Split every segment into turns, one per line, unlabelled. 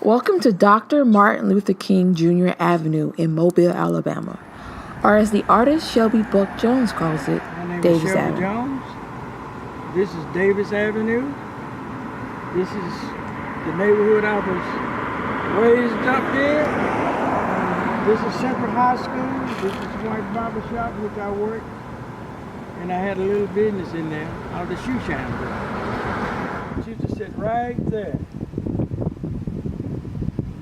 Welcome to Dr. Martin Luther King Jr. Avenue in Mobile, Alabama, or as the artist Shelby Buck Jones calls it,
My name
Davis
is Shelby
Avenue.
Jones. This is Davis Avenue. This is the neighborhood I was raised up in. This is Central High School. This is White Barber Shop, which I worked. And I had a little business in there out of the shoe shine business. She used to sit right there.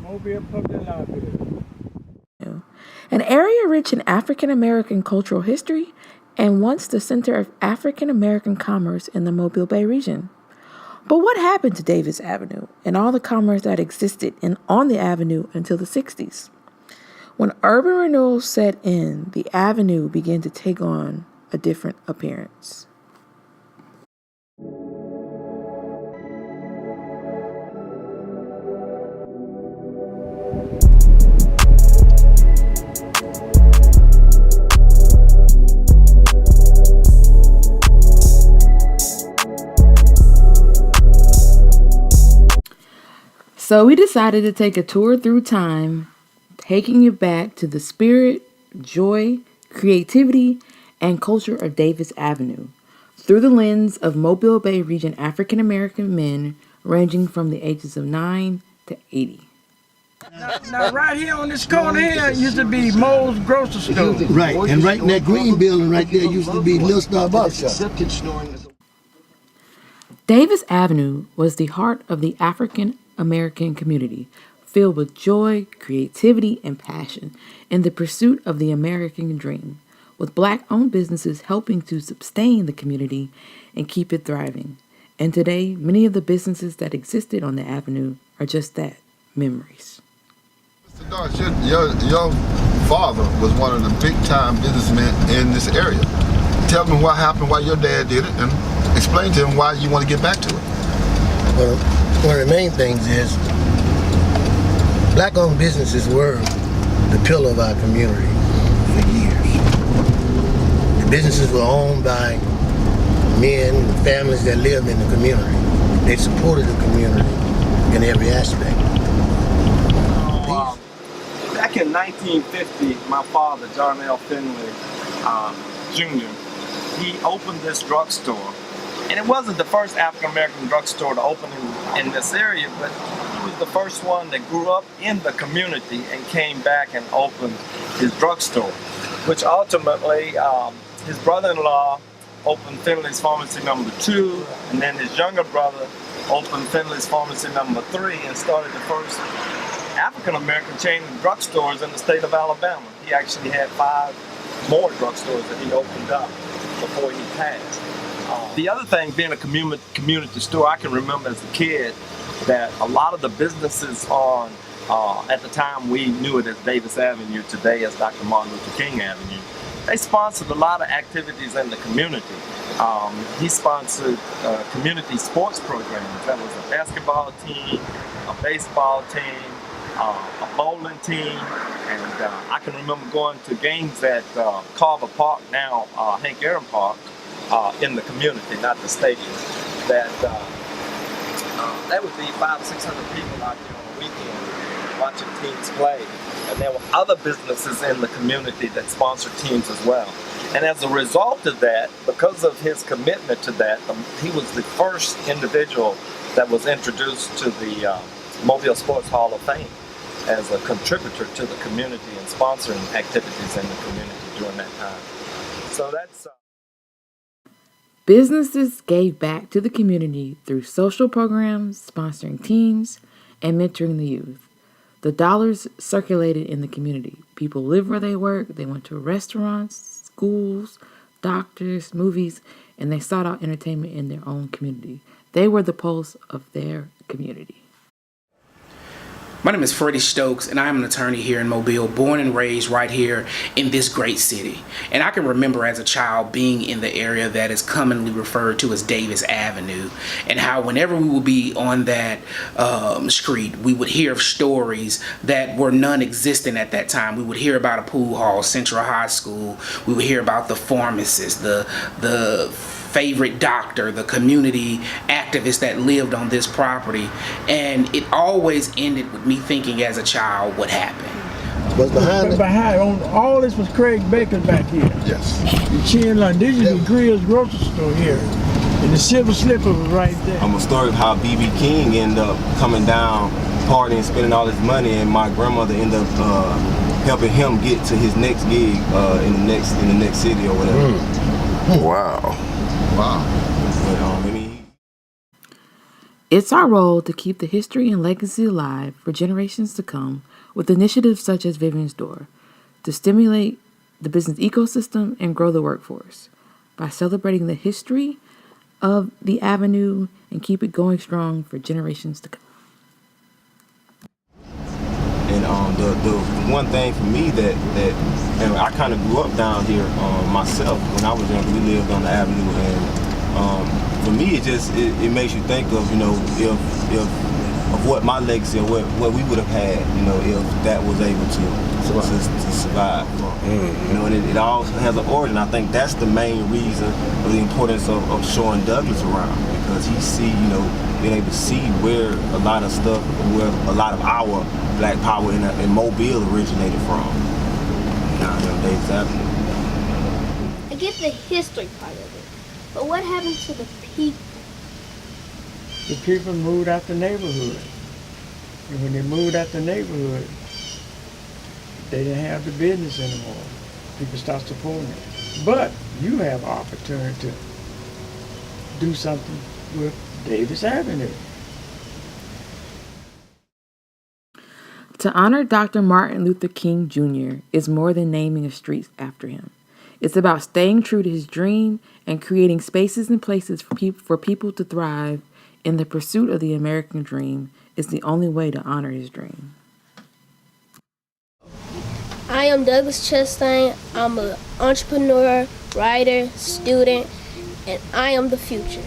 Mobile Public Library.
An area rich in African American cultural history and once the center of African American commerce in the Mobile Bay region. But what happened to Davis Avenue and all the commerce that existed on the avenue until the 60s? When urban renewal set in, the avenue began to take on a different appearance. So we decided to take a tour through time, taking you back to the spirit, joy, creativity, and culture of Davis Avenue through the lens of Mobile Bay region African American men ranging from the ages of 9 to 80.
Now right here on this corner here used to be Moe's grocery store.
Right, and right in that green building right there used to be Little Star Barbershop.
Davis Avenue was the heart of the African American community, filled with joy, creativity, and passion in the pursuit of the American dream, with Black-owned businesses helping to sustain the community and keep it thriving. And today, many of the businesses that existed on the avenue are just that, memories.
Mr. Dodge, your father was one of the big-time businessmen in this area. Tell me what happened, why your dad did it, and explain to him why you want to get back to it.
Well, one of the main things is Black-owned businesses were the pillar of our community for years. The businesses were owned by men and families that lived in the community. They supported the community in every aspect.
Back in 1950, my father, John L. Finley Jr., he opened this drugstore. And it wasn't the first African-American drugstore to open in this area, but he was the first one that grew up in the community and came back and opened his drugstore, which ultimately his brother-in-law opened Finley's Pharmacy number 2, and then his younger brother opened Finley's Pharmacy number 3 and started the first African-American chain of drugstores in the state of Alabama. He actually had 5 more drugstores that he opened up before he passed. The other thing, being a community store, I can remember as a kid that a lot of the businesses on, at the time we knew it as Davis Avenue, today as Dr. Martin Luther King Avenue, they sponsored a lot of activities in the community. He sponsored community sports programs. That was a basketball team, a baseball team, a bowling team, and I can remember going to games at Carver Park, now Hank Aaron Park, in the community, not the stadium. That would be 500 or 600 people out there on the weekend watching teams play. And there were other businesses in the community that sponsored teams as well. And as a result of that, because of his commitment to that, he was the first individual that was introduced to the Mobile Sports Hall of Fame as a contributor to the community and sponsoring activities in the community during that time. So that's...
Businesses gave back to the community through social programs, sponsoring teams, and mentoring the youth. The dollars circulated in the community. People lived where they worked. They went to restaurants, schools, doctors, movies, and they sought out entertainment in their own community. They were the pulse of their community.
My name is Freddie Stokes, and I am an attorney here in Mobile, born and raised right here in this great city. And I can remember as a child being in the area that is commonly referred to as Davis Avenue, and how whenever we would be on that street, we would hear of stories that were non-existent at that time. We would hear about a pool hall, Central High School. We would hear about the pharmacists, the favorite doctor, the community activist that lived on this property. And it always ended with me thinking as a child, what happened?
What's behind
But
it?
behind on all this was Craig Baker's back here.
Yes.
The Chin Line. This is the Grill's grocery store here. And the Silver Slipper was right there.
A story of how B.B. King ended up coming down, partying, spending all his money, and my grandmother ended up helping him get to his next gig in the next city or whatever.
Wow. Wow.
But, I mean,
It's our role to keep the history and legacy alive for generations to come with initiatives such as Vivian's Door to stimulate the business ecosystem and grow the workforce by celebrating the history of the avenue and keep it going strong for generations to come.
And the one thing for me that and I kind of grew up down here myself when I was young. We lived on the avenue, and for me it makes you think of, you know, if of what my legacy or what we would have had, you know, if that was able to survive. You know, and it all has an origin. I think that's the main reason of the importance of showing Douglas around, because he see, you know, being able to see where a lot of stuff, where a lot of our Black power in Mobile originated from. Down here on Davis Avenue.
I get the history part of it, but what happened to the people?
The people moved out the neighborhood. And when they moved out the neighborhood, they didn't have the business anymore. People start supporting it. But you have an opportunity to do something with Davis Avenue.
To honor Dr. Martin Luther King Jr. is more than naming a street after him. It's about staying true to his dream and creating spaces and places for people to thrive in the pursuit of the American dream is the only way to honor his dream.
I am Douglas Chastain. I'm an entrepreneur, writer, student, and I am the future.